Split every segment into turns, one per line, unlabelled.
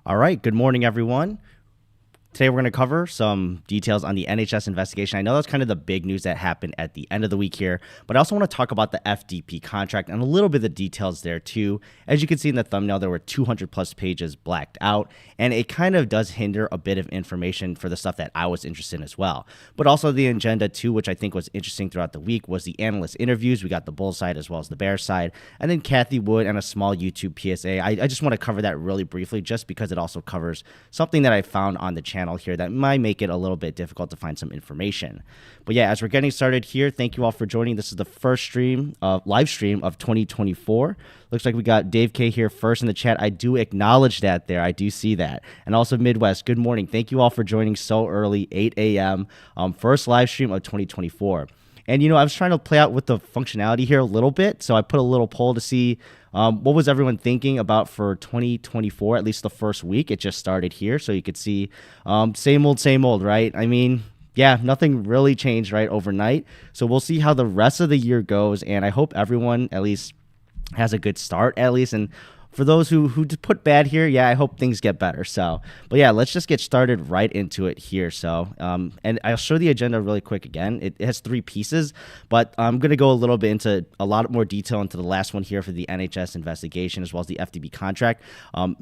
All right, good morning, everyone. Today we're going to cover some details on the NHS investigation. I know that's kind of the big news that happened at the end of the week here, but I also want to talk about the FDP contract and a little bit of the details there too. As you can see in the thumbnail, there were 200 plus pages blacked out, and it kind of does hinder a bit of information for the stuff that I was interested in as well. But also the agenda too, which I think was interesting throughout the week, was the analyst interviews. We got the bull side as well as the bear side, and then Kathy Wood and a small YouTube PSA. I just want to cover that really briefly just because it also covers something that I found on the channel here that might make it a little bit difficult to find some information. But yeah, as we're getting started here, thank you all for joining. This is the first live stream of 2024. Looks like we got Dave K here first in the chat. I do acknowledge that there. I do see that. And also Midwest, good morning. Thank you all for joining so early, 8 a.m. First live stream of 2024. And, I was trying to play out with the functionality here a little bit. So I put a little poll to see what was everyone thinking about for 2024, at least the first week. It just started here. So you could see same old, right? I mean, yeah, nothing really changed, right, overnight. So we'll see how the rest of the year goes. And I hope everyone at least has a good start, at least. And for those who put bad here, yeah, I hope things get better. But yeah, let's just get started right into it here. And I'll show the agenda really quick again. It has 3 pieces, but I'm going to go a little bit into a lot more detail into the last one here for the NHS investigation as well as the FDP contract,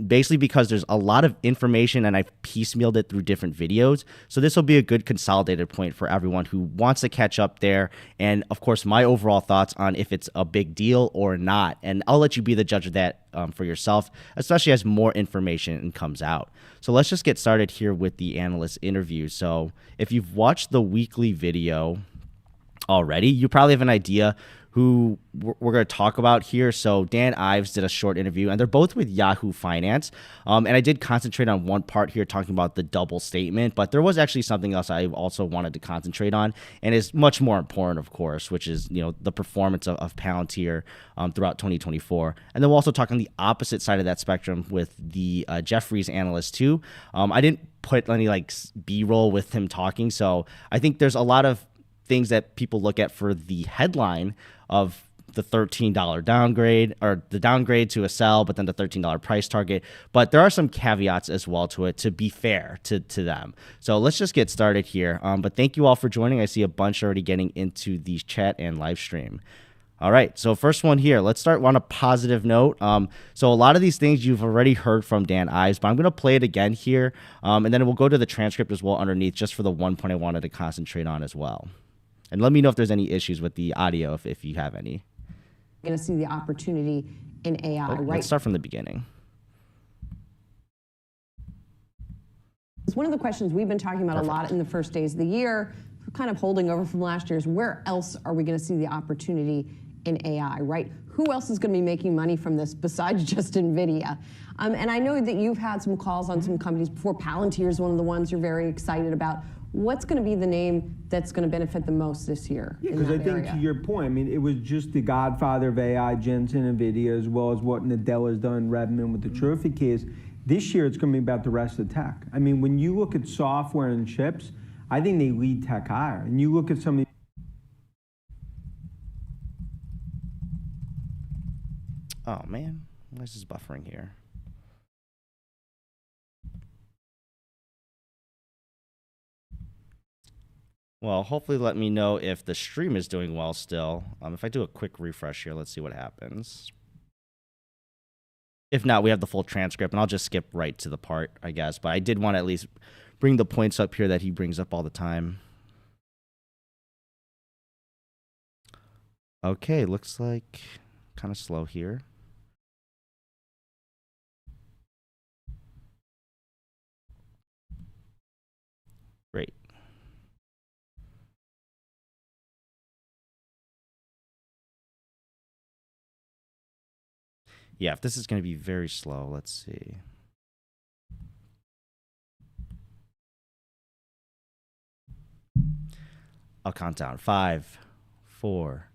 basically because there's a lot of information and I've piecemealed it through different videos. So this will be a good consolidated point for everyone who wants to catch up there. And of course, my overall thoughts on if it's a big deal or not. And I'll let you be the judge of that for yourself, especially as more information comes out. So let's just get started here with the analyst interview. So if you've watched the weekly video already, you probably have an idea who we're going to talk about here. So Dan Ives did a short interview, and they're both with Yahoo Finance. And I did concentrate on one part here talking about the double statement, but there was actually something else I also wanted to concentrate on, and is much more important, of course, which is the performance of Palantir throughout 2024. And then we'll also talk on the opposite side of that spectrum with the Jefferies analyst too. I didn't put any B-roll with him talking, so I think there's a lot of things that people look at for the headline of the $13 downgrade, or the downgrade to a sell, but then the $13 price target. But there are some caveats as well to it, to be fair to them. So let's just get started here. But thank you all for joining. I see a bunch already getting into the chat and live stream. All right, so first one here. Let's start on a positive note. So a lot of these things you've already heard from Dan Ives, but I'm going to play it again here, and then we'll go to the transcript as well underneath, just for the one point I wanted to concentrate on as well. And let me know if there's any issues with the audio, if you have any.
Going to see the opportunity in AI, right?
Let's start from the beginning.
It's one of the questions we've been talking about a lot in the first days of the year, kind of holding over from last year's, where else are we going to see the opportunity in AI, right? Who else is going to be making money from this besides just NVIDIA? And I know that you've had some calls on some companies before. Palantir is one of the ones you're very excited about. What's going to be the name that's going to benefit the most this year?
Yeah, because I think to your point, I mean, it was just the godfather of AI, Jensen, NVIDIA, as well as what Nadella's done, Redmond with the trophy case. This year, it's going to be about the rest of tech. I mean, when you look at software and chips, I think they lead tech higher. And you look at some of the...
Oh, man. Why is this buffering here? Well, hopefully let me know if the stream is doing well still. If I do a quick refresh here, let's see what happens. If not, we have the full transcript, and I'll just skip right to the part, I guess. But I did want to at least bring the points up here that he brings up all the time. Okay, looks like kind of slow here. Great. Yeah, if this is going to be very slow, let's see. I'll count down. 5, 4,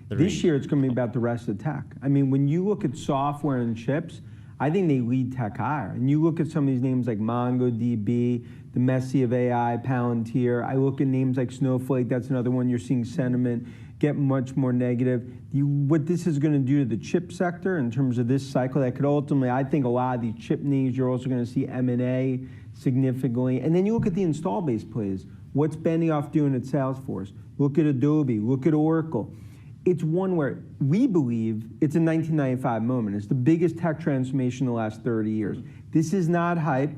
3.
This year, it's going to be about the rest of tech. I mean, when you look at software and chips, I think they lead tech higher. And you look at some of these names like MongoDB, the Messi of AI, Palantir. I look at names like Snowflake. That's another one you're seeing sentiment get much more negative. What this is going to do to the chip sector in terms of this cycle, that could ultimately, I think a lot of these chip names, you're also going to see M&A significantly. And then you look at the install base plays. What's Benioff doing at Salesforce? Look at Adobe, look at Oracle. It's one where we believe it's a 1995 moment. It's the biggest tech transformation in the last 30 years. This is not hype.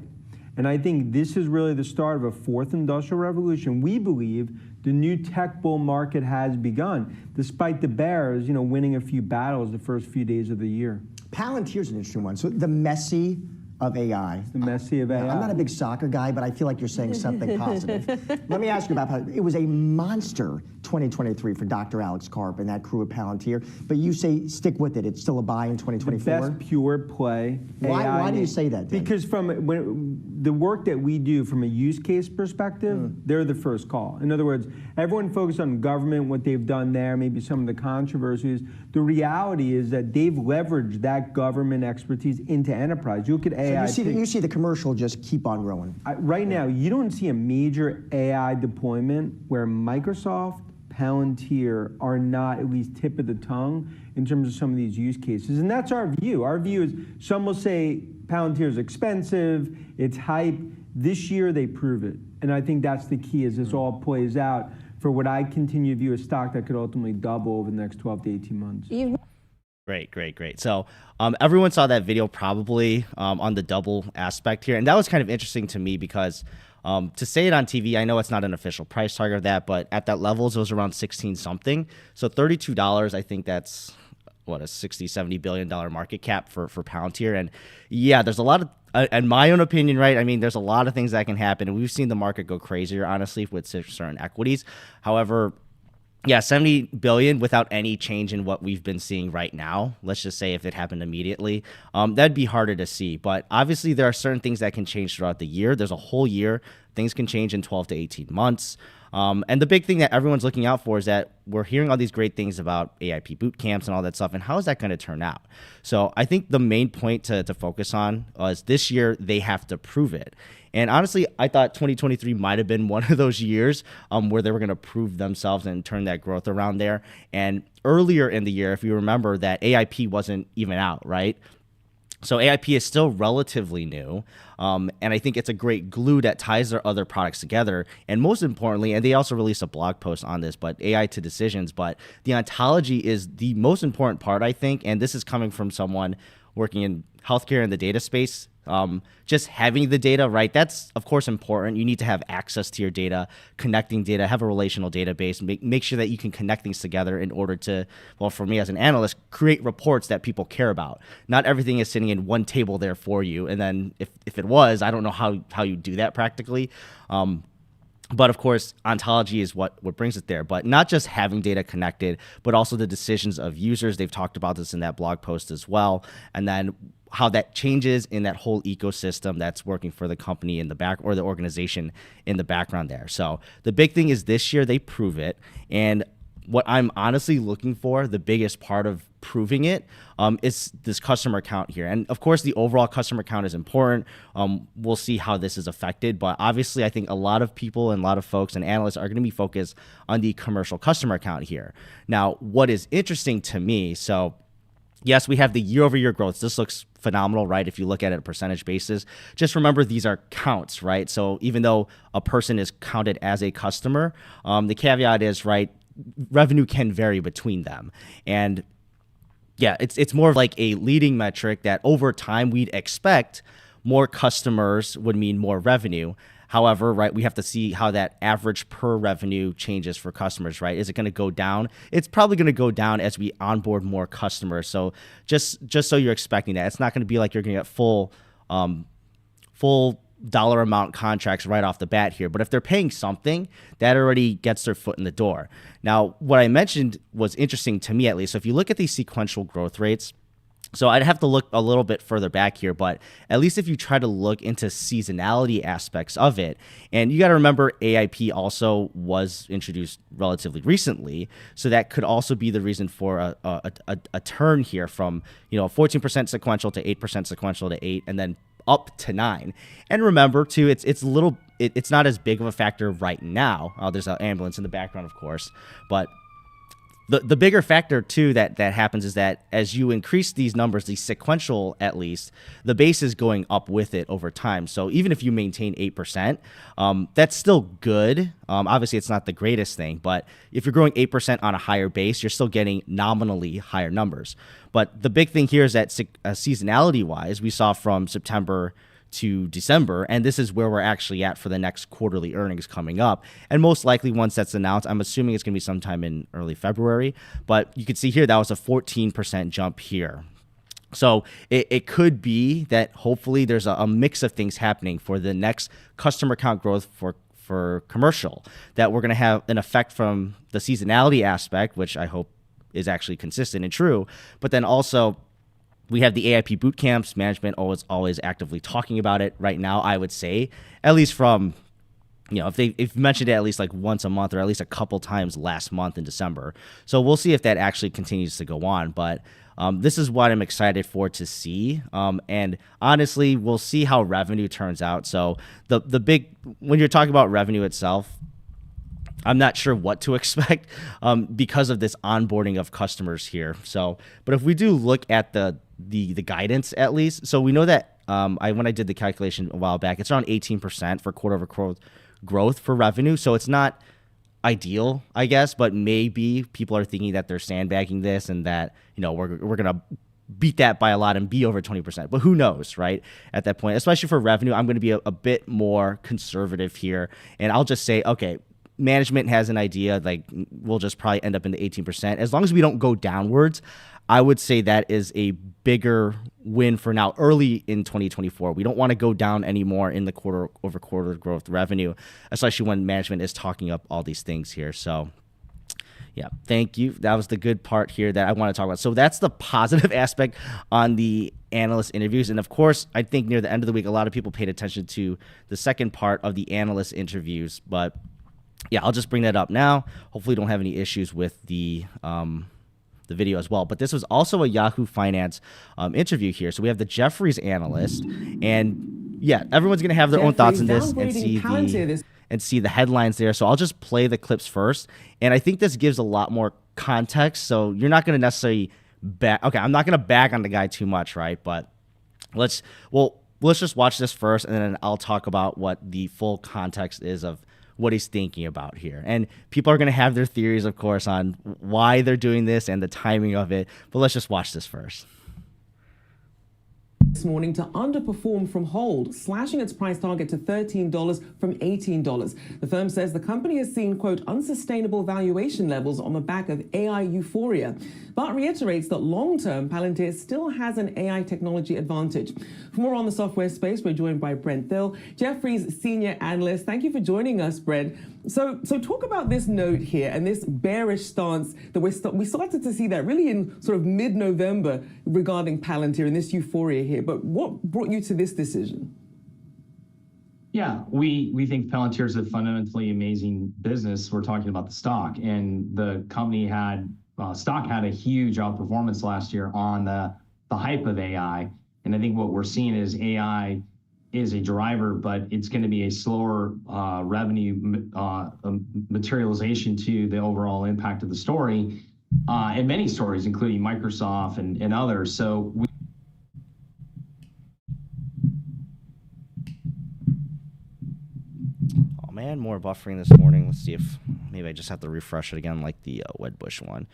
And I think this is really the start of a fourth industrial revolution. We believe the new tech bull market has begun, despite the bears, winning a few battles the first few days of the year.
Palantir's an interesting one. So the Messi of AI.
The Messi of AI.
I'm not a big soccer guy, but I feel like you're saying something positive. Let me ask you about Palantir. It was a monster 2023 for Dr. Alex Karp and that crew at Palantir, but you say stick with it. It's still a buy in 2024?
The best pure play.
Why do you say that, Dan?
Because the work that we do from a use case perspective, they're the first call. In other words, everyone focused on government, what they've done there, maybe some of the controversies. The reality is that they've leveraged that government expertise into enterprise. You look at AI.
So you see the commercial just keep on growing.
Right now, you don't see a major AI deployment where Microsoft, Palantir are not at least tip of the tongue in terms of some of these use cases. And that's our view. Our view is some will say Palantir is expensive, it's hype. This year they prove it. And I think that's the key as this all plays out for what I continue to view as stock that could ultimately double over the next 12 to 18 months.
Great. So everyone saw that video probably on the double aspect here. And that was kind of interesting to me because to say it on TV, I know it's not an official price target of that, but at that levels, it was around 16 something. So $32, I think that's a 60, $70 billion market cap for Palantir. And yeah, there's a lot of, in my own opinion, right? I mean, there's a lot of things that can happen. And we've seen the market go crazier, honestly, with certain equities. However, yeah, 70 billion without any change in what we've been seeing right now. Let's just say if it happened immediately, that'd be harder to see. But obviously there are certain things that can change throughout the year. There's a whole year. Things can change in 12 to 18 months. And the big thing that everyone's looking out for is that we're hearing all these great things about AIP boot camps and all that stuff. And how is that going to turn out? So I think the main point to focus on is this year they have to prove it. And honestly, I thought 2023 might have been one of those years where they were going to prove themselves and turn that growth around there. And earlier in the year, if you remember, that AIP wasn't even out, right? So AIP is still relatively new, and I think it's a great glue that ties their other products together. And most importantly, and they also released a blog post on this, but AI to decisions, but the ontology is the most important part, I think, and this is coming from someone working in healthcare in the data space. Just having the data, right? That's of course important. You need to have access to your data, connecting data, have a relational database, make sure that you can connect things together in order to, well, for me as an analyst, create reports that people care about. Not everything is sitting in one table there for you. And then if it was, I don't know how you do that practically. But of course, ontology is what brings it there. But not just having data connected, but also the decisions of users. They've talked about this in that blog post as well. And then how that changes in that whole ecosystem that's working for the company in the back or the organization in the background there. So the big thing is this year they prove it. And what I'm honestly looking for, the biggest part of proving it, is this customer count here. And of course, the overall customer count is important. We'll see how this is affected. But obviously, I think a lot of people and a lot of folks and analysts are going to be focused on the commercial customer count here. Now, what is interesting to me, so yes, we have the year-over-year growth. This looks phenomenal, right? If you look at it on a percentage basis, just remember these are counts, right? So even though a person is counted as a customer, the caveat is, right, revenue can vary between them. And yeah, it's more of like a leading metric that over time we'd expect more customers would mean more revenue. However, right, we have to see how that average per revenue changes for customers, right? Is it going to go down? It's probably going to go down as we onboard more customers. So just so you're expecting that. It's not going to be like you're going to get full dollar amount contracts right off the bat here. But if they're paying something, that already gets their foot in the door. Now, what I mentioned was interesting to me, at least. So if you look at these sequential growth rates, so I'd have to look a little bit further back here, but at least if you try to look into seasonality aspects of it, and you got to remember AIP also was introduced relatively recently, so that could also be the reason for a turn here from 14% sequential to 8% sequential to 8, and then up to 9. And remember too, it's not as big of a factor right now. There's an ambulance in the background, of course, but the bigger factor too that happens is that as you increase these numbers, the sequential at least, the base is going up with it over time. So even if you maintain 8%, that's still good. Obviously, it's not the greatest thing, but if you're growing 8% on a higher base, you're still getting nominally higher numbers. But the big thing here is that seasonality-wise, we saw from September to December, and this is where we're actually at for the next quarterly earnings coming up. And most likely once that's announced, I'm assuming it's going to be sometime in early February, but you can see here that was a 14% jump here. So it could be that hopefully there's a mix of things happening for the next customer count growth for commercial, that we're going to have an effect from the seasonality aspect, which I hope is actually consistent and true, but then also we have the AIP boot camps. Management always actively talking about it right now, I would say, at least from, if they've mentioned it at least like once a month or at least a couple times last month in December. So we'll see if that actually continues to go on. But this is what I'm excited for to see. And honestly, we'll see how revenue turns out. So the big, when you're talking about revenue itself, I'm not sure what to expect because of this onboarding of customers here. So, but if we do look at the guidance at least, so we know that when I did the calculation a while back, it's around 18% for quarter-over-quarter growth for revenue. So it's not ideal, I guess, but maybe people are thinking that they're sandbagging this and that we're gonna beat that by a lot and be over 20%. But who knows, right? At that point, especially for revenue, I'm going to be a bit more conservative here, and I'll just say, okay, management has an idea, like we'll just probably end up in the 18%. As long as we don't go downwards, I would say that is a bigger win for now early in 2024. We don't want to go down anymore in the quarter-over-quarter growth revenue, especially when management is talking up all these things here. So yeah, thank you. That was the good part here that I want to talk about. So that's the positive aspect on the analyst interviews. And of course, I think near the end of the week, a lot of people paid attention to the second part of the analyst interviews, but yeah, I'll just bring that up now. Hopefully don't have any issues with the video as well. But this was also a Yahoo Finance interview here. So we have the Jefferies analyst, and yeah, everyone's going to have their own thoughts on this and see the headlines there. So I'll just play the clips first. And I think this gives a lot more context. So you're not going to necessarily okay, I'm not going to bag on the guy too much, right? But let's just watch this first, and then I'll talk about what the full context is of what he's thinking about here. And people are going to have their theories, of course, on why they're doing this and the timing of it. But let's just watch this first.
This morning to underperform from hold, slashing its price target to $13 from $18. The firm says the company has seen, quote, unsustainable valuation levels on the back of AI euphoria, but reiterates that long-term Palantir still has an AI technology advantage. For more on the software space, we're joined by Brent Thill, Jefferies senior analyst. Thank you for joining us, Brent. So talk about this note here and this bearish stance that we started to see that really in sort of mid-November regarding Palantir and this euphoria here. But what brought you to this decision?
Yeah, we think Palantir is a fundamentally amazing business. We're talking about the stock, and the company stock had a huge outperformance last year on the hype of AI. And I think what we're seeing is AI is a driver, but it's going to be a slower revenue materialization to the overall impact of the story, and many stories, including Microsoft and others. So
Oh man, more buffering this morning. Let's see if maybe I just have to refresh it again like the Wedbush one.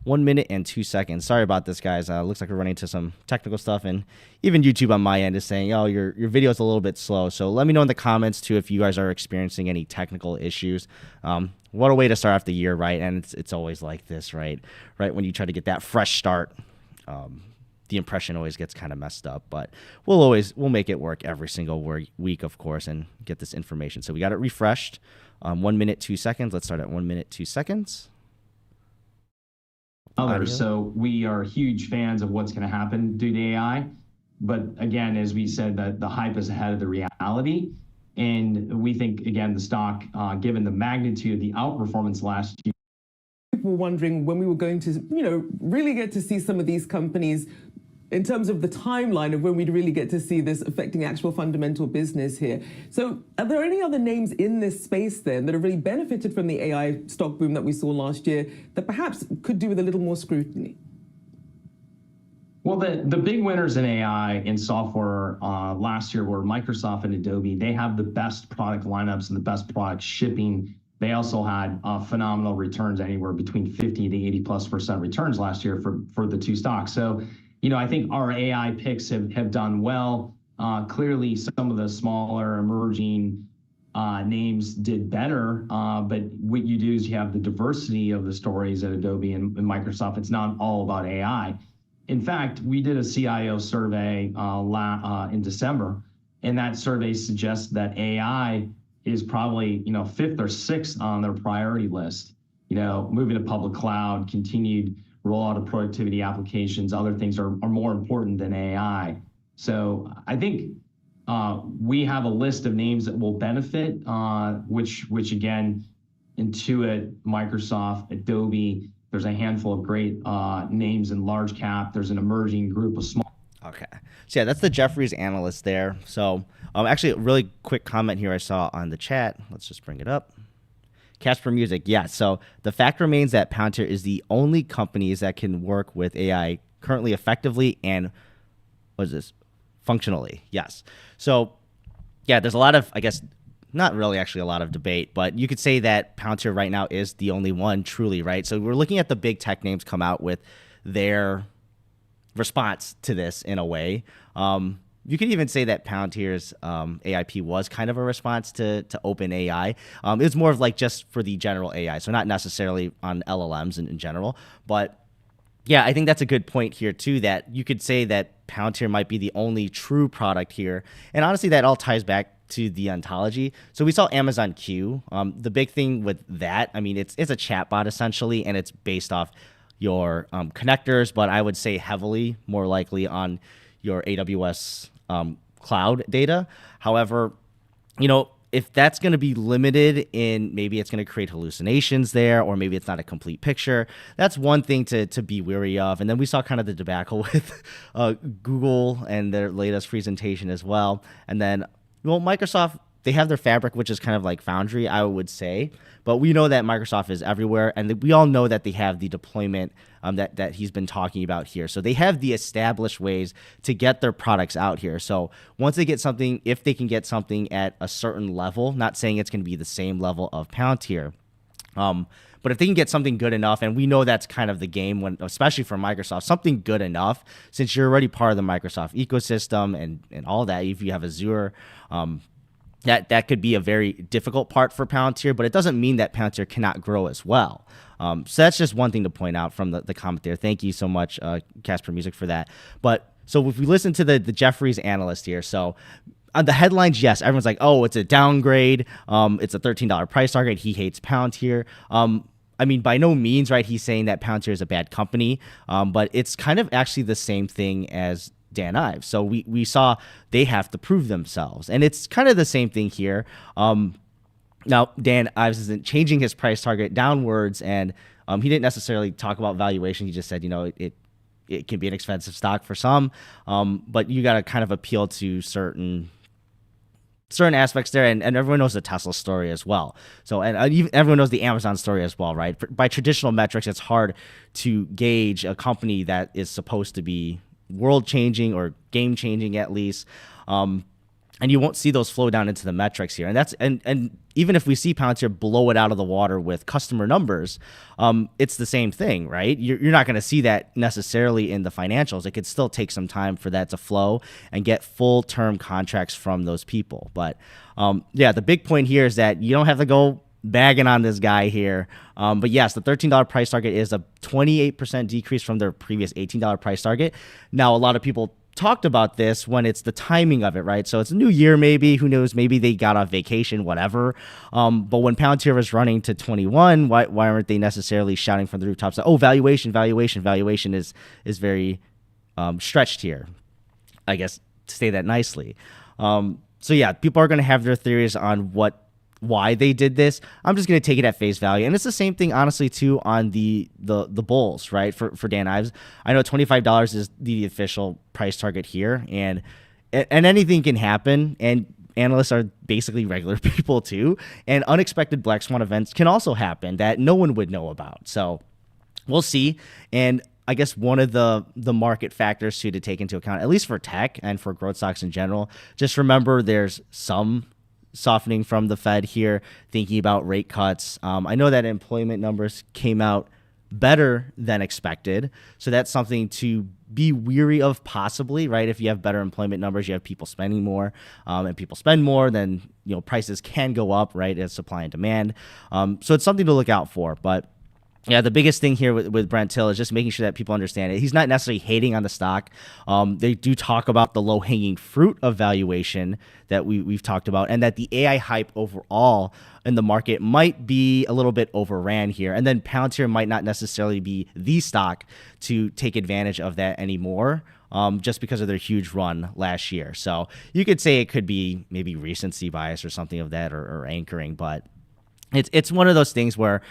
1 minute and 2 seconds. Sorry about this, guys. Looks like we're running into some technical stuff, and even YouTube on my end is saying, oh, your video is a little bit slow. So let me know in the comments too if you guys are experiencing any technical issues. What a way to start off the year, right? And it's always like this, right? Right when you try to get that fresh start, the impression always gets kind of messed up. But we'll make it work every single week, of course, and get this information. So we got it refreshed. 1 minute, 2 seconds. Let's start at 1 minute, 2 seconds.
Others. So we are huge fans of what's going to happen due to AI. But again, as we said, that the hype is ahead of the reality. And we think, again, the stock, given the magnitude of the outperformance last year.
People were wondering when we were going to, really get to see some of these companies in terms of the timeline of when we'd really get to see this affecting actual fundamental business here. So are there any other names in this space then that have really benefited from the AI stock boom that we saw last year that perhaps could do with a little more scrutiny?
Well, the big winners in AI in software last year were Microsoft and Adobe. They have the best product lineups and the best product shipping. They also had phenomenal returns, anywhere between 50 to 80+% returns last year for the two stocks. So, I think our AI picks have done well. Clearly, some of the smaller emerging names did better, but what you do is you have the diversity of the stories at Adobe and Microsoft. It's not all about AI. In fact, we did a CIO survey in December, and that survey suggests that AI is probably fifth or sixth on their priority list. Moving to public cloud, continued rollout of productivity applications, other things are more important than AI. So I think we have a list of names that will benefit, which again, Intuit, Microsoft, Adobe. There's a handful of great names in large cap. There's an emerging group of small.
Okay. So yeah, that's the Jefferies analyst there. So actually a really quick comment here I saw on the chat. Let's just bring it up. Casper Music, yeah. So the fact remains that Palantir is the only companies that can work with AI currently effectively and functionally. Yes. So yeah, there's a lot of, I guess, not really actually a lot of debate, but you could say that Palantir right now is the only one truly, right? So we're looking at the big tech names come out with their response to this in a way. You could even say that Palantir's AIP was kind of a response to OpenAI. It was more of like just for the general AI, so not necessarily on LLMs in general. But yeah, I think that's a good point here too, that you could say that Palantir might be the only true product here. And honestly, that all ties back to the ontology. So we saw Amazon Q. The big thing with that, I mean, it's a chatbot essentially, and it's based off your connectors, but I would say heavily more likely on your AWS cloud data. However, if that's going to be limited in, maybe it's going to create hallucinations there, or maybe it's not a complete picture. That's one thing to be wary of. And then we saw kind of the debacle with Google and their latest presentation as well. And then, Microsoft, they have their Fabric, which is kind of like Foundry, I would say. But we know that Microsoft is everywhere, and we all know that they have the deployment that he's been talking about here. So they have the established ways to get their products out here. So once they get something, if they can get something at a certain level, not saying it's going to be the same level of Palantir, but if they can get something good enough, and we know that's kind of the game, when, especially for Microsoft, something good enough, since you're already part of the Microsoft ecosystem and all that, if you have Azure, that could be a very difficult part for Palantir, but it doesn't mean that Palantir cannot grow as well. So that's just one thing to point out from the comment there. Thank you so much, Casper Music, for that. But so if we listen to the Jefferies analyst here, so on the headlines, yes, everyone's like, oh, it's a downgrade. It's a $13 price target. He hates Palantir. I mean, by no means, right? He's saying that Palantir is a bad company, but it's kind of actually the same thing as Dan Ives. So we saw they have to prove themselves, and it's kind of the same thing here. Now, Dan Ives isn't changing his price target downwards, and he didn't necessarily talk about valuation. He just said, it can be an expensive stock for some, but you got to kind of appeal to certain aspects there, and everyone knows the Tesla story as well. So, and even everyone knows the Amazon story as well, right? By traditional metrics, it's hard to gauge a company that is supposed to be world-changing or game-changing at least, and you won't see those flow down into the metrics here. And that's and even if we see Palantir blow it out of the water with customer numbers, it's the same thing, right? You're not going to see that necessarily in the financials. It could still take some time for that to flow and get full-term contracts from those people. But yeah, the big point here is that you don't have to go bagging on this guy here. But yes, the $13 price target is a 28% decrease from their previous $18 price target. Now, a lot of people talked about this when it's the timing of it, right? So it's a new year, maybe, who knows, maybe they got off vacation, whatever. But when Palantir was running to 21, why aren't they necessarily shouting from the rooftops that, oh, valuation is very stretched here, I guess, to say that nicely. So yeah, people are going to have their theories on what why they did this. I'm just going to take it at face value. And it's the same thing, honestly, too, on the bulls, right? For Dan Ives, I know $25 is the official price target here, and anything can happen. And analysts are basically regular people too, and unexpected black swan events can also happen that no one would know about. So we'll see. And I guess one of the market factors to take into account, at least for tech and for growth stocks in general, just remember there's some softening from the Fed here, thinking about rate cuts. I know that employment numbers came out better than expected, so that's something to be weary of possibly, right? If you have better employment numbers, you have people spending more, and people spend more, then prices can go up, right, as supply and demand. So it's something to look out for. But yeah, the biggest thing here with Brent Till is just making sure that people understand it. He's not necessarily hating on the stock. They do talk about the low-hanging fruit of valuation that we've talked about, and that the AI hype overall in the market might be a little bit overran here. And then Palantir might not necessarily be the stock to take advantage of that anymore, just because of their huge run last year. So you could say it could be maybe recency bias or something of that, or anchoring, but it's one of those things where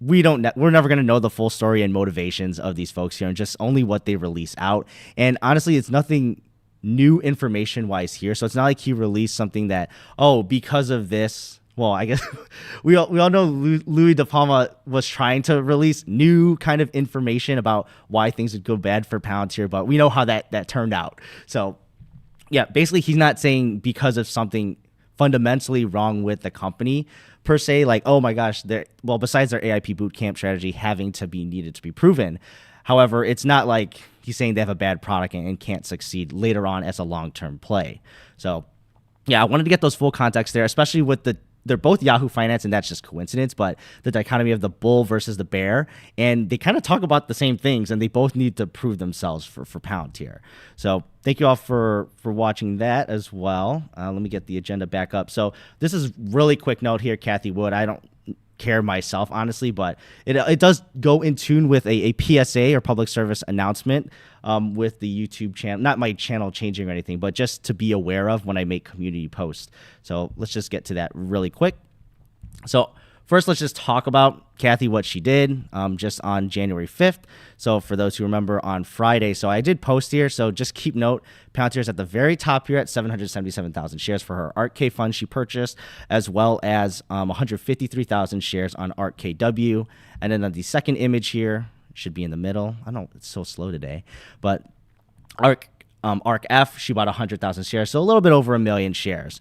we're never going to know the full story and motivations of these folks here, and just only what they release out. And honestly, it's nothing new information wise here. So it's not like he released something that, because of this. Well, I guess we all know Louis De Palma was trying to release new kind of information about why things would go bad for Palantir, but we know how that turned out. So yeah, basically he's not saying because of something fundamentally wrong with the company per se, like, oh my gosh, besides their AIP bootcamp strategy having to be needed to be proven. However, it's not like he's saying they have a bad product and can't succeed later on as a long-term play. So yeah, I wanted to get those full context there, especially with they're both Yahoo Finance, and that's just coincidence, but the dichotomy of the bull versus the bear, and they kind of talk about the same things, and they both need to prove themselves for Palantir. So thank you all for watching that as well. Let me get the agenda back up. So this is really quick note here, Kathy Wood. I don't care myself, honestly, but it does go in tune with a PSA or public service announcement with the YouTube channel, not my channel changing or anything, but just to be aware of when I make community posts. So let's just get to that really quick. So first, let's just talk about Kathy, what she did just on January 5th. So for those who remember, on Friday, so I did post here. So just keep note, Palantir is at the very top here at 777,000 shares for her ARK fund she purchased, as well as 153,000 shares on ARK KW. And then on the second image here, should be in the middle. I know it's so slow today, but ARK F, she bought 100,000 shares, so a little bit over 1 million shares.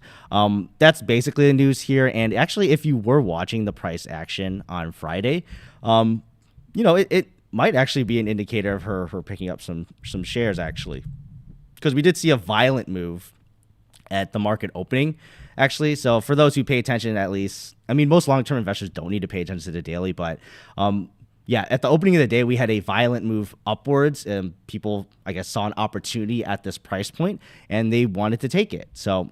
That's basically the news here. And actually, if you were watching the price action on Friday, it might actually be an indicator of her picking up some shares, actually, because we did see a violent move at the market opening, actually. So for those who pay attention, at least, I mean, most long-term investors don't need to pay attention to the daily, but yeah, at the opening of the day, we had a violent move upwards, and people, I guess, saw an opportunity at this price point, and they wanted to take it. So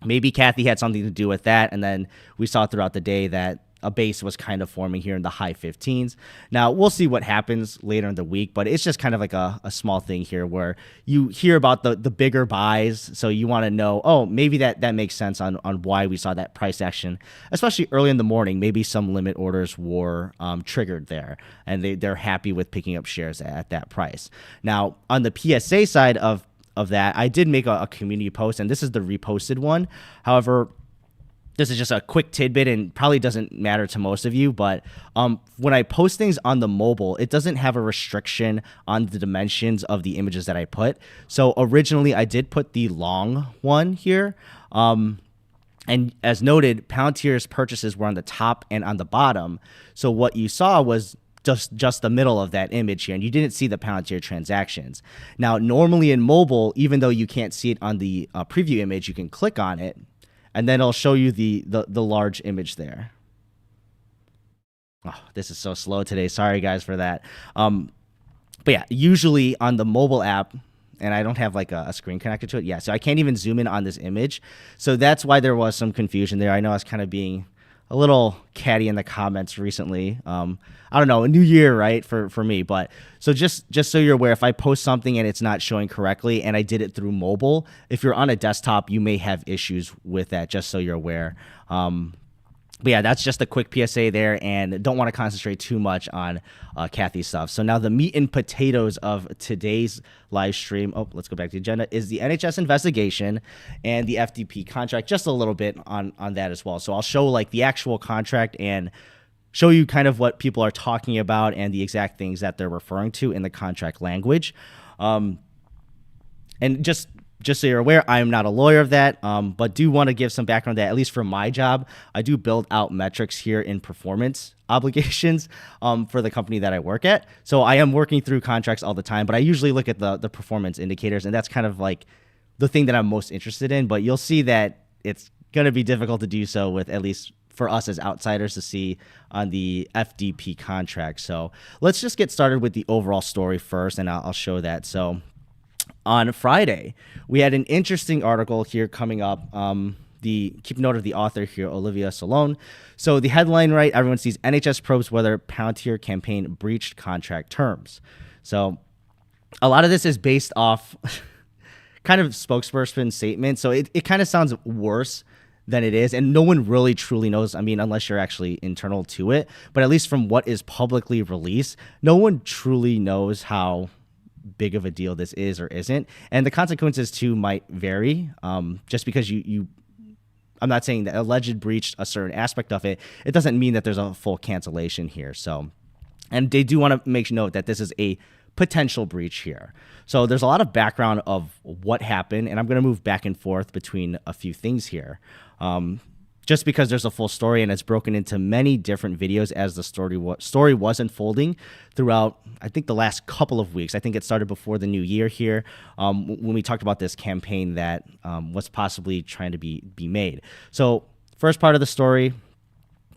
maybe Kathy had something to do with that, and then we saw throughout the day that a base was kind of forming here in the high 15s. Now, we'll see what happens later in the week, but it's just kind of like a small thing here where you hear about the bigger buys, so you want to know, maybe that makes sense on why we saw that price action, especially early in the morning. Maybe some limit orders were triggered there, and they're happy with picking up shares at that price. Now, on the PSA side of that, I did make a community post, and this is the reposted one. However, this is just a quick tidbit and probably doesn't matter to most of you, but when I post things on the mobile, it doesn't have a restriction on the dimensions of the images that I put. So originally, I did put the long one here. And as noted, Palantir's purchases were on the top and on the bottom. So what you saw was just the middle of that image here, and you didn't see the Palantir transactions. Now, normally in mobile, even though you can't see it on the preview image, you can click on it, and then it'll show you the large image there. Oh, this is so slow today. Sorry, guys, for that. But yeah, usually on the mobile app, and I don't have like a screen connected to it. Yeah, so I can't even zoom in on this image. So that's why there was some confusion there. I know I was kind of being a little catty in the comments recently. I don't know, a new year, right, for me. But so just so you're aware, if I post something and it's not showing correctly and I did it through mobile, if you're on a desktop, you may have issues with that, just so you're aware. But yeah, that's just a quick PSA there, and don't want to concentrate too much on Kathy's stuff. So now the meat and potatoes of today's live stream, let's go back to the agenda, is the NHS investigation and the FDP contract, just a little bit on that as well. So I'll show like the actual contract and show you kind of what people are talking about and the exact things that they're referring to in the contract language. And just so you're aware, I am not a lawyer of that, but do want to give some background that, at least for my job, I do build out metrics here in performance obligations for the company that I work at. So I am working through contracts all the time, but I usually look at the performance indicators, and that's kind of like the thing that I'm most interested in. But you'll see that it's going to be difficult to do so with, at least for us as outsiders, to see on the FDP contract. So let's just get started with the overall story first, and I'll show that. So on Friday, we had an interesting article here coming up. Keep note of the author here, Olivia Salone. So the headline, right, everyone sees NHS probes whether Palantir campaign breached contract terms. So a lot of this is based off kind of spokesperson statement. So it kind of sounds worse than it is, and no one really truly knows. I mean, unless you're actually internal to it, but at least from what is publicly released, no one truly knows how big of a deal this is or isn't, and the consequences too might vary. Just because I'm not saying that alleged breached a certain aspect of it, it doesn't mean that there's a full cancellation here. So, and they do want to make note that this is a potential breach here. So there's a lot of background of what happened, and I'm going to move back and forth between a few things here. Just because there's a full story and it's broken into many different videos as the story was unfolding throughout, I think, the last couple of weeks. I think it started before the new year here, when we talked about this campaign that was possibly trying to be made. So first part of the story,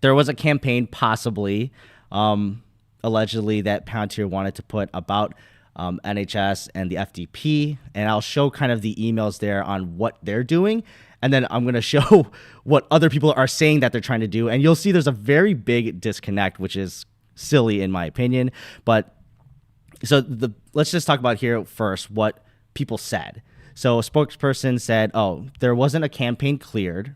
there was a campaign possibly, allegedly, that Palantir wanted to put about NHS and the FDP, and I'll show kind of the emails there on what they're doing. And then I'm going to show what other people are saying that they're trying to do. And you'll see there's a very big disconnect, which is silly in my opinion. But so let's just talk about here first what people said. So a spokesperson said, there wasn't a campaign cleared.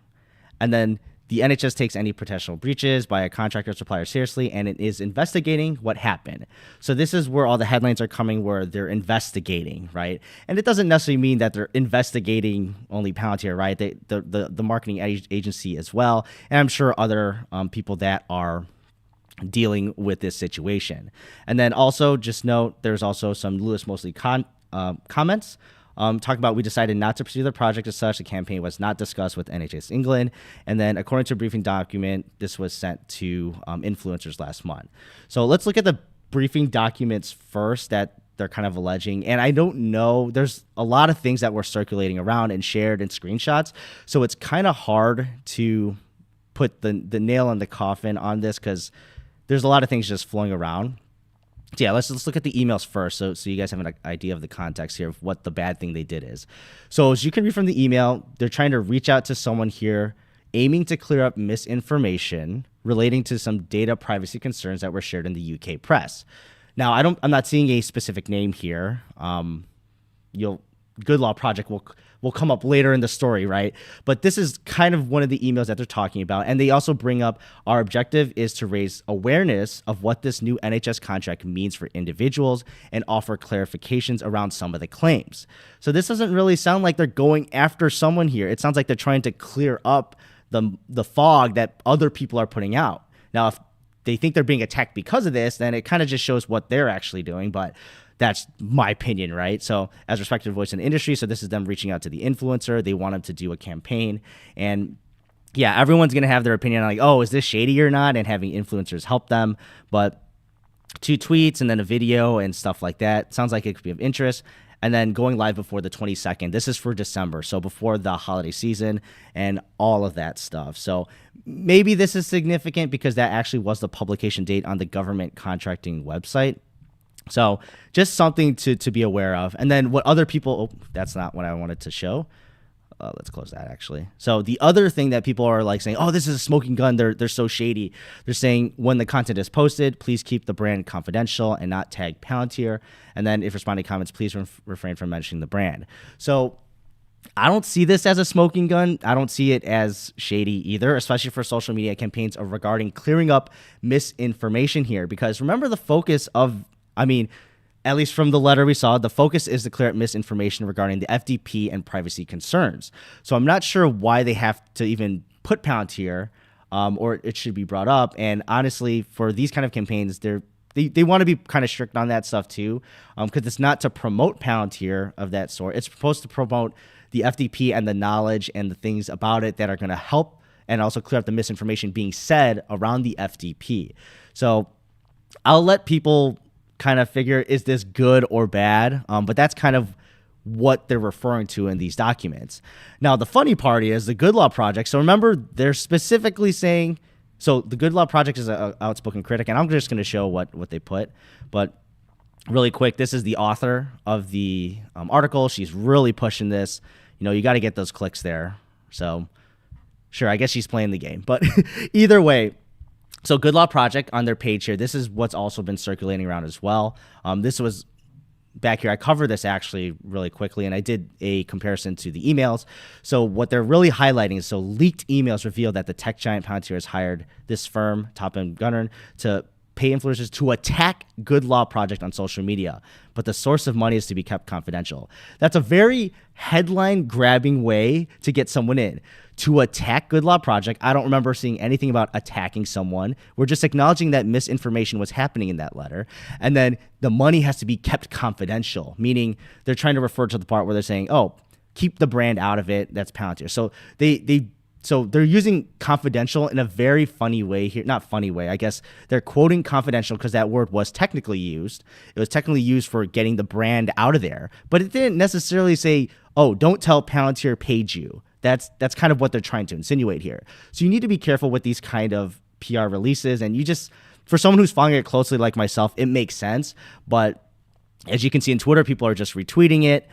And then the NHS takes any potential breaches by a contractor or supplier seriously, and it is investigating what happened. So this is where all the headlines are coming, where they're investigating, right? And it doesn't necessarily mean that they're investigating only Palantir, right? The marketing agency as well, and I'm sure other people that are dealing with this situation. And then also just note, there's also some Lewis Mosley comments. Talking about, we decided not to pursue the project as such. The campaign was not discussed with NHS England. And then according to a briefing document, this was sent to influencers last month. So let's look at the briefing documents first that they're kind of alleging. And I don't know, there's a lot of things that were circulating around and shared in screenshots. So it's kind of hard to put the nail in the coffin on this because there's a lot of things just flowing around. So yeah, let's look at the emails first, so you guys have an idea of the context here of what the bad thing they did is. So as you can read from the email, they're trying to reach out to someone here, aiming to clear up misinformation relating to some data privacy concerns that were shared in the UK press. Now, I'm not seeing a specific name here. Good Law Project will come up later in the story, right? But this is kind of one of the emails that they're talking about. And they also bring up, our objective is to raise awareness of what this new NHS contract means for individuals and offer clarifications around some of the claims. So this doesn't really sound like they're going after someone here. It sounds like they're trying to clear up the fog that other people are putting out. Now, if they think they're being attacked because of this, then it kind of just shows what they're actually doing. But that's my opinion, right? So as respected voice in the industry, so this is them reaching out to the influencer. They want them to do a campaign. And yeah, everyone's going to have their opinion on like, is this shady or not? And having influencers help them. But 2 tweets and then a video and stuff like that sounds like it could be of interest. And then going live before the 22nd. This is for December, so before the holiday season and all of that stuff. So maybe this is significant because that actually was the publication date on the government contracting website. So just something to be aware of. And then what other people, that's not what I wanted to show. Let's close that actually. So the other thing that people are like saying, oh, this is a smoking gun. They're so shady. They're saying when the content is posted, please keep the brand confidential and not tag Palantir. And then if responding to comments, please refrain from mentioning the brand. So I don't see this as a smoking gun. I don't see it as shady either, especially for social media campaigns regarding clearing up misinformation here. Because remember the focus of, at least from the letter we saw, the focus is to clear up misinformation regarding the FDP and privacy concerns. So I'm not sure why they have to even put Palantir, or it should be brought up. And honestly, for these kind of campaigns, they want to be kind of strict on that stuff too, because it's not to promote Palantir of that sort. It's supposed to promote the FDP and the knowledge and the things about it that are going to help and also clear up the misinformation being said around the FDP. So I'll let people kind of figure, is this good or bad? But that's kind of what they're referring to in these documents. Now, the funny part is the Good Law Project. So remember, they're specifically saying, so the Good Law Project is an outspoken critic, and I'm just going to show what they put. But really quick, this is the author of the article. She's really pushing this. You got to get those clicks there. So sure, I guess she's playing the game. But either way, so Good Law Project on their page here, this is what's also been circulating around as well. This was back here. I covered this actually really quickly, and I did a comparison to the emails. So what they're really highlighting is, so leaked emails reveal that the tech giant Palantir has hired this firm, Top End Gunner, to pay influencers to attack Good Law Project on social media, but the source of money is to be kept confidential. That's a very headline-grabbing way to get someone in. To attack Good Law Project, I don't remember seeing anything about attacking someone. We're just acknowledging that misinformation was happening in that letter. And then the money has to be kept confidential, meaning they're trying to refer to the part where they're saying, oh, keep the brand out of it. That's Palantir. So they're using confidential in a very funny way here. Not funny way, I guess. They're quoting confidential because that word was technically used. It was technically used for getting the brand out of there. But it didn't necessarily say, oh, don't tell Palantir paid you. That's kind of what they're trying to insinuate here. So you need to be careful with these kind of PR releases. And for someone who's following it closely like myself, it makes sense. But as you can see in Twitter, people are just retweeting it.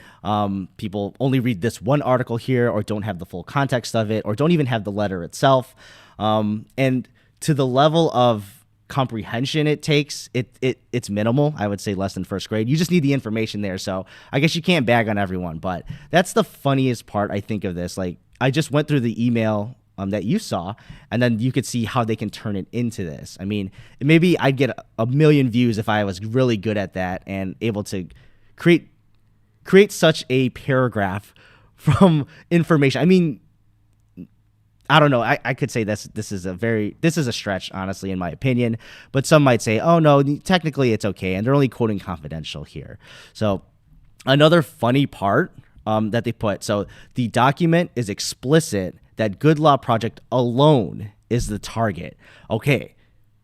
People only read this one article here or don't have the full context of it or don't even have the letter itself. And to the level of comprehension it takes, it's minimal. I would say less than first grade. You just need the information there. So I guess you can't bag on everyone, but that's the funniest part, I think, of this. Like, I just went through the email that you saw, and then you could see how they can turn it into this. Maybe I'd get a million views if I was really good at that and able to create such a paragraph from information. I don't know. I could say this is a stretch, honestly, in my opinion. But some might say, oh no, technically it's okay, and they're only quoting confidential here. So another funny part that they put. So the document is explicit that Good Law Project alone is the target. Okay,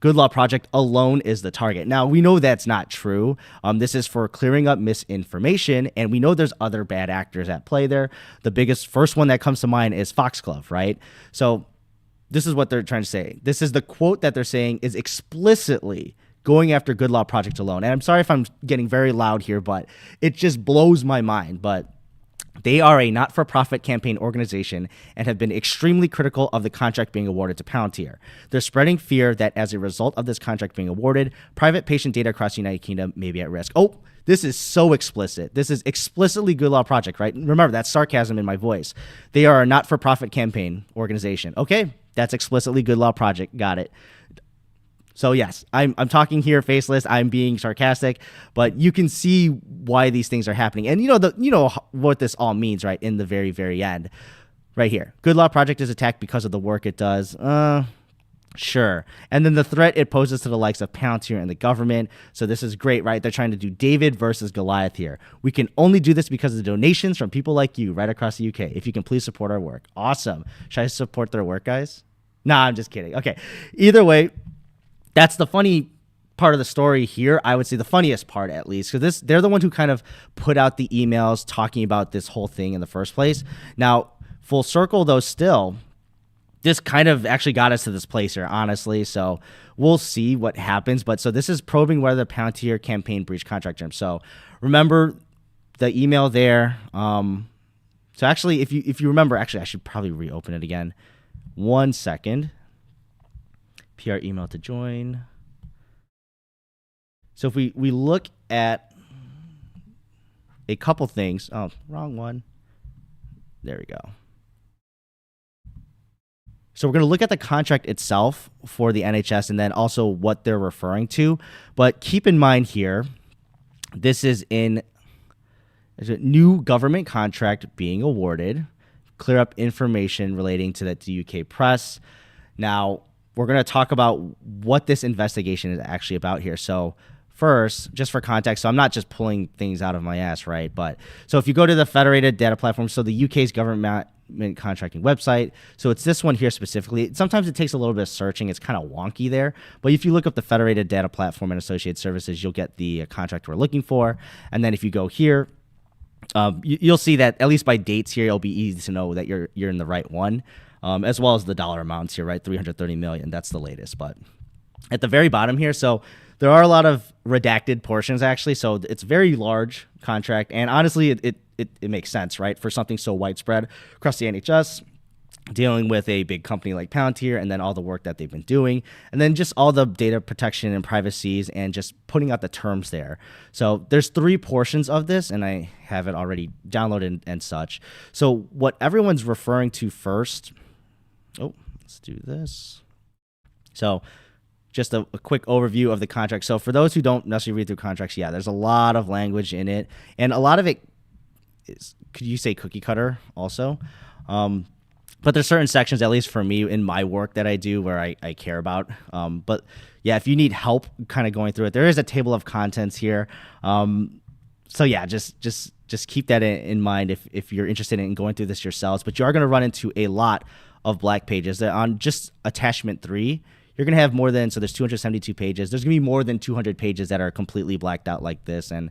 Good Law Project alone is the target. Now, we know that's not true. This is for clearing up misinformation, and we know there's other bad actors at play there. The first one that comes to mind is Foxglove, right? So this is what they're trying to say. This is the quote that they're saying is explicitly going after Good Law Project alone. And I'm sorry if I'm getting very loud here, but it just blows my mind. But they are a not-for-profit campaign organization and have been extremely critical of the contract being awarded to Palantir. They're spreading fear that as a result of this contract being awarded, private patient data across the United Kingdom may be at risk. Oh, this is so explicit. This is explicitly Good Law Project, right? Remember, that's sarcasm in my voice. They are a not-for-profit campaign organization. Okay, that's explicitly Good Law Project. Got it. So yes, I'm talking here faceless. I'm being sarcastic, but you can see why these things are happening. And you know what this all means, right? In the very, very end, right here, Good Law Project is attacked because of the work it does. Sure. And then the threat it poses to the likes of Palantir and the government. So this is great, right? They're trying to do David versus Goliath here. We can only do this because of the donations from people like you right across the UK. If you can please support our work. Awesome. Should I support their work, guys? Nah, I'm just kidding. Okay. Either way, that's the funny part of the story here. I would say the funniest part, at least, because they're the one who kind of put out the emails talking about this whole thing in the first place. Now, full circle, though, still, this kind of actually got us to this place here, honestly. So we'll see what happens. But so this is probing whether the Palantir campaign breached contract terms. So remember the email there. So actually, if you remember, actually, I should probably reopen it again. 1 second. PR email to join. So if we look at a couple things. Oh, wrong one. There we go. So we're going to look at the contract itself for the NHS and then also what they're referring to. But keep in mind here, this is a new government contract being awarded, clear up information relating to the UK press. Now, we're going to talk about what this investigation is actually about here. So first, just for context, so I'm not just pulling things out of my ass, right? But so if you go to the Federated Data Platform, so the UK's government contracting website, so it's this one here specifically. Sometimes it takes a little bit of searching. It's kind of wonky there. But if you look up the Federated Data Platform and Associated Services, you'll get the contract we're looking for. And then if you go here, you'll see that at least by dates here, it'll be easy to know that you're in the right one, as well as the dollar amounts here, right? 330 million. That's the latest. But at the very bottom here, so there are a lot of redacted portions actually. So it's a very large contract, and honestly, it makes sense, right? For something so widespread across the NHS, dealing with a big company like Palantir, and then all the work that they've been doing, and then just all the data protection and privacies and just putting out the terms there. So there's 3 portions of this, and I have it already downloaded and such. So what everyone's referring to first, let's do this. So just a quick overview of the contract. So for those who don't necessarily read through contracts, yeah, there's a lot of language in it, and a lot of it is, could you say cookie cutter also? But there's certain sections, at least for me in my work that I do, where I care about. But yeah, if you need help kind of going through it, there is a table of contents here. So yeah, just keep that in mind if you're interested in going through this yourselves. But you are going to run into a lot of black pages. On just attachment 3, you're going to have more than, so there's 272 pages. There's going to be more than 200 pages that are completely blacked out like this. And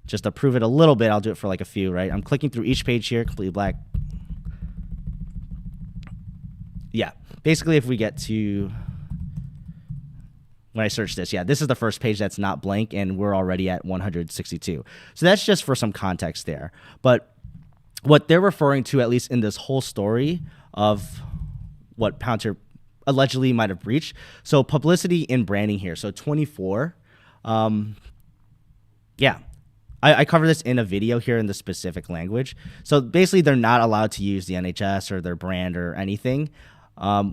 just to prove it a little bit, I'll do it for like a few, right? I'm clicking through each page here, completely black. Yeah, basically if we get to, when I search this, yeah, this is the first page that's not blank, and we're already at 162. So that's just for some context there. But what they're referring to, at least in this whole story of what Palantir allegedly might have breached, so publicity and branding here, so 24, yeah. I cover this in a video here in the specific language. So basically, they're not allowed to use the NHS or their brand or anything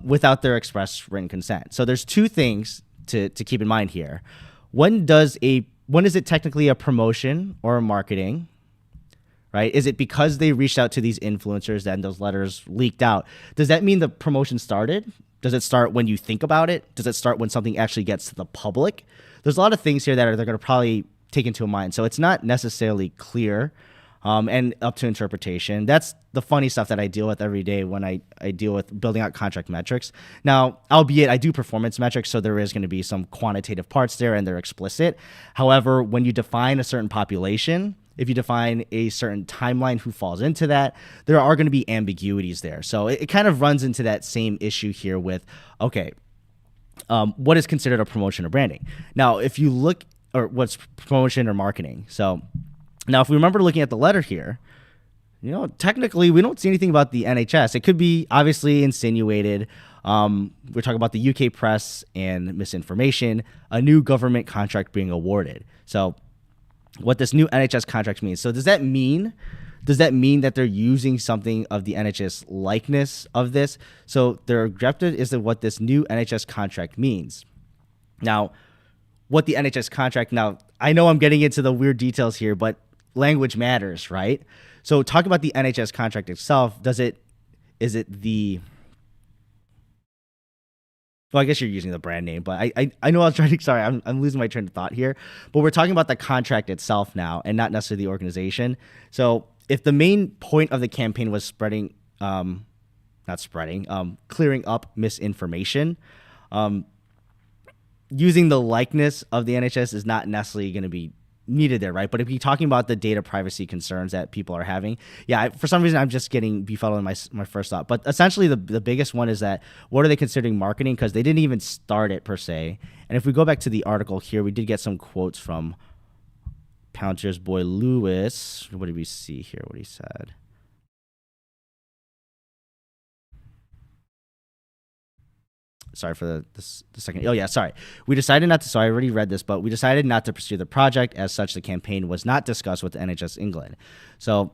without their express written consent. So there's 2 things to keep in mind here. When is it technically a promotion or a marketing? Right? Is it because they reached out to these influencers and those letters leaked out? Does that mean the promotion started? Does it start when you think about it? Does it start when something actually gets to the public? There's a lot of things here that they're going to probably take into mind. So it's not necessarily clear and up to interpretation. That's the funny stuff that I deal with every day when I deal with building out contract metrics. Now, albeit I do performance metrics, so there is going to be some quantitative parts there and they're explicit. However, when you define a certain population, if you define a certain timeline who falls into that, there are going to be ambiguities there. So it kind of runs into that same issue here with, okay, what is considered a promotion or branding? Now, if you look, or what's promotion or marketing. So now if we remember looking at the letter here, technically we don't see anything about the NHS. It could be obviously insinuated. We're talking about the UK press and misinformation, a new government contract being awarded. So what this new NHS contract means. So does that mean that they're using something of the NHS likeness of this? So their objective is what this new NHS contract means. Now, what the NHS contract, now I know I'm getting into the weird details here, but language matters, right? So talk about the NHS contract itself. Is it the, well, I guess you're using the brand name, but I know I was trying to, sorry, I'm losing my train of thought here, but we're talking about the contract itself now and not necessarily the organization. So if the main point of the campaign was clearing up misinformation, using the likeness of the NHS is not necessarily going to be needed there, right? But if you're talking about the data privacy concerns that people are having, yeah, for some reason I'm just getting befuddled in my first thought. But essentially the biggest one is that what are they considering marketing? Because they didn't even start it per se. And if we go back to the article here, we did get some quotes from Palantir's boy Lewis. What did we see here? What he said? sorry for the second. Oh yeah, sorry. We decided not to. So I already read this, but we decided not to pursue the project. As such, the campaign was not discussed with NHS England. So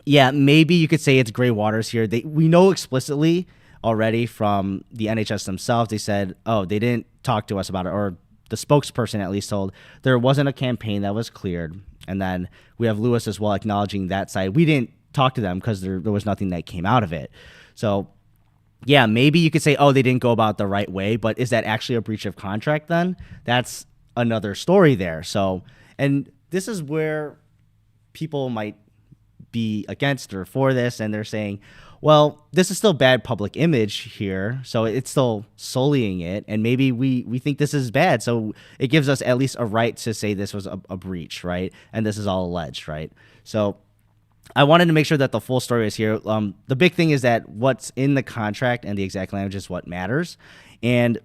yeah, maybe you could say it's gray waters here. We know explicitly already from the NHS themselves. They said, oh, they didn't talk to us about it, or the spokesperson at least told there wasn't a campaign that was cleared. And then we have Lewis as well acknowledging that side. We didn't talk to them because there was nothing that came out of it. So yeah, maybe you could say, oh, they didn't go about it the right way, but is that actually a breach of contract then? That's another story there. So, and this is where people might be against or for this, and they're saying, well, this is still bad public image here, so it's still sullying it, and maybe we think this is bad, so it gives us at least a right to say this was a breach, right? And this is all alleged, right? So I wanted to make sure that the full story is here. The big thing is that what's in the contract and the exact language is what matters. And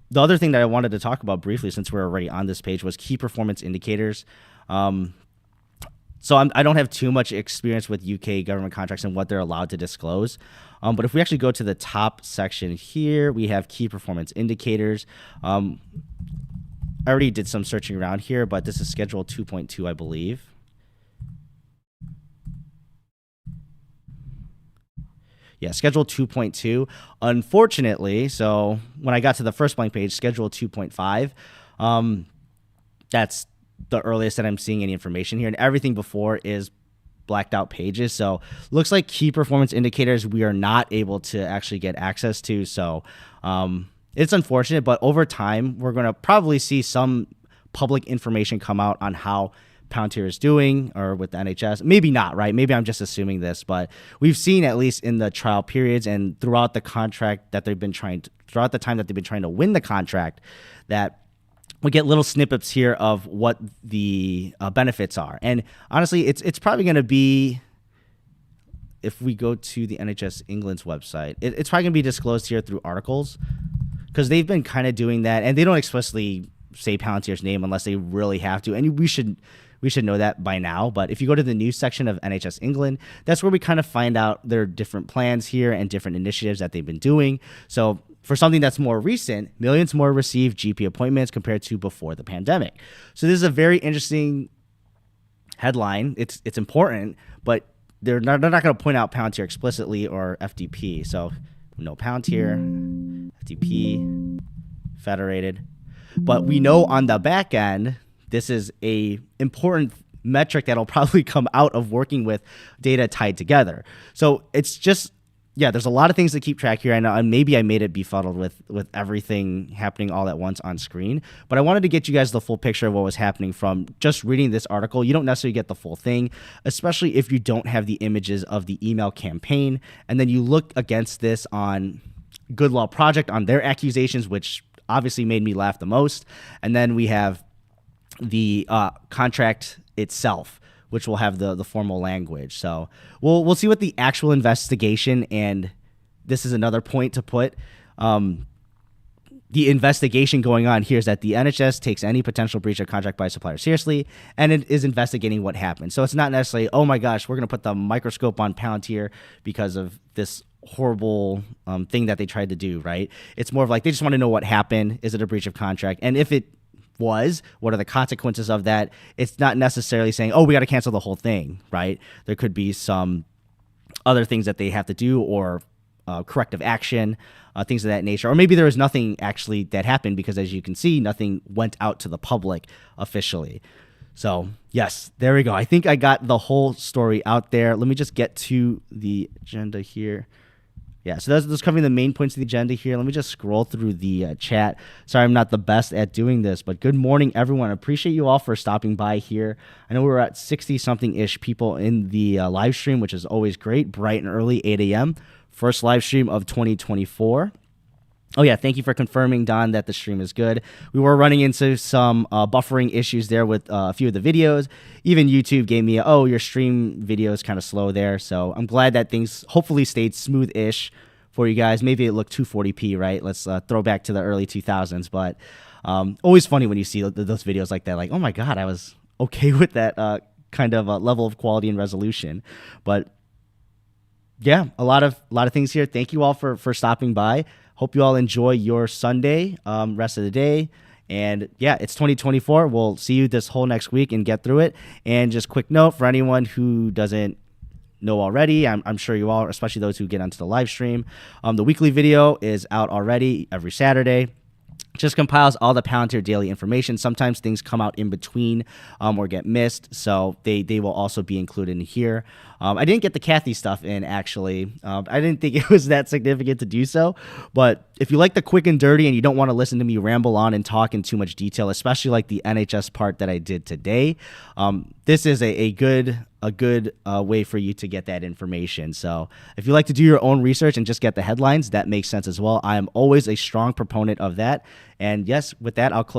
the other thing that I wanted to talk about briefly, since we're already on this page, was key performance indicators. So I don't have too much experience with UK government contracts and what they're allowed to disclose. But if we actually go to the top section here, we have key performance indicators. I already did some searching around here, but this is Schedule 2.2, I believe. Yeah, Schedule 2.2. Unfortunately, so when I got to the first blank page, Schedule 2.5, that's the earliest that I'm seeing any information here, and everything before is blacked out pages. So looks like key performance indicators we are not able to actually get access to. So it's unfortunate, but over time, we're going to probably see some public information come out on how Palantir is doing, or with the NHS. Maybe not, right? Maybe I'm just assuming this, but we've seen, at least in the trial periods and throughout the contract that they've been throughout the time that they've been trying to win the contract, that we get little snippets here of what the benefits are. And honestly, it's probably going to be, if we go to the NHS England's website, it's probably going to be disclosed here through articles, because they've been kind of doing that, and they don't explicitly say Palantir's name unless they really have to. And we should know that by now. But if you go to the news section of NHS England, that's where we kind of find out their different plans here and different initiatives that they've been doing. So for something that's more recent, millions more received GP appointments compared to before the pandemic. So this is a very interesting headline. It's important, but they're not going to point out Palantir explicitly or FDP. So no Palantir, FDP, Federated. But we know on the back end, this is a important metric that'll probably come out of working with data tied together. So it's just, yeah, there's a lot of things to keep track here. I know, and maybe I made it befuddled with everything happening all at once on screen. But I wanted to get you guys the full picture of what was happening from just reading this article. You don't necessarily get the full thing, especially if you don't have the images of the email campaign. And then you look against this on Good Law Project on their accusations, which obviously made me laugh the most. And then we have the contract itself, which will have the formal language. So we'll see what the actual investigation, and this is another point to put, the investigation going on here is that the NHS takes any potential breach of contract by a supplier seriously, and it is investigating what happened. So it's not necessarily, oh my gosh, we're going to put the microscope on Palantir because of this horrible thing that they tried to do, right? It's more of like they just want to know what happened. Is it a breach of contract? And if it was, what are the consequences of that? It's not necessarily saying, oh, we got to cancel the whole thing, right? There could be some other things that they have to do, or corrective action, things of that nature. Or maybe there was nothing actually that happened, because as you can see, nothing went out to the public officially. So yes, there we go. I think I got the whole story out there. Let me just get to the agenda here. Yeah, so that's covering the main points of the agenda here. Let me just scroll through the chat. Sorry, I'm not the best at doing this, but good morning, everyone. I appreciate you all for stopping by here. I know we're at 60-something-ish people in the live stream, which is always great, bright and early, 8 a.m. First live stream of 2024. Oh, yeah, thank you for confirming, Don, that the stream is good. We were running into some buffering issues there with a few of the videos. Even YouTube gave me, your stream video is kind of slow there. So I'm glad that things hopefully stayed smooth-ish for you guys. Maybe it looked 240p, right? Let's throw back to the early 2000s. But always funny when you see those videos like that. Like, oh, my God, I was okay with that kind of level of quality and resolution. But yeah, a lot of things here. Thank you all for stopping by. Hope you all enjoy your Sunday, rest of the day. And yeah, it's 2024. We'll see you this whole next week and get through it. And just quick note for anyone who doesn't know already, I'm sure you all, especially those who get onto the live stream, the weekly video is out already every Saturday. Just compiles all the Palantir daily information. Sometimes things come out in between or get missed, so they will also be included in here. I didn't get the Kathy stuff in, actually. I didn't think it was that significant to do so, but if you like the quick and dirty and you don't want to listen to me ramble on and talk in too much detail, especially like the NHS part that I did today, this is a good way for you to get that information. So if you like to do your own research and just get the headlines, that makes sense as well. I am always a strong proponent of that. And yes, with that, I'll close.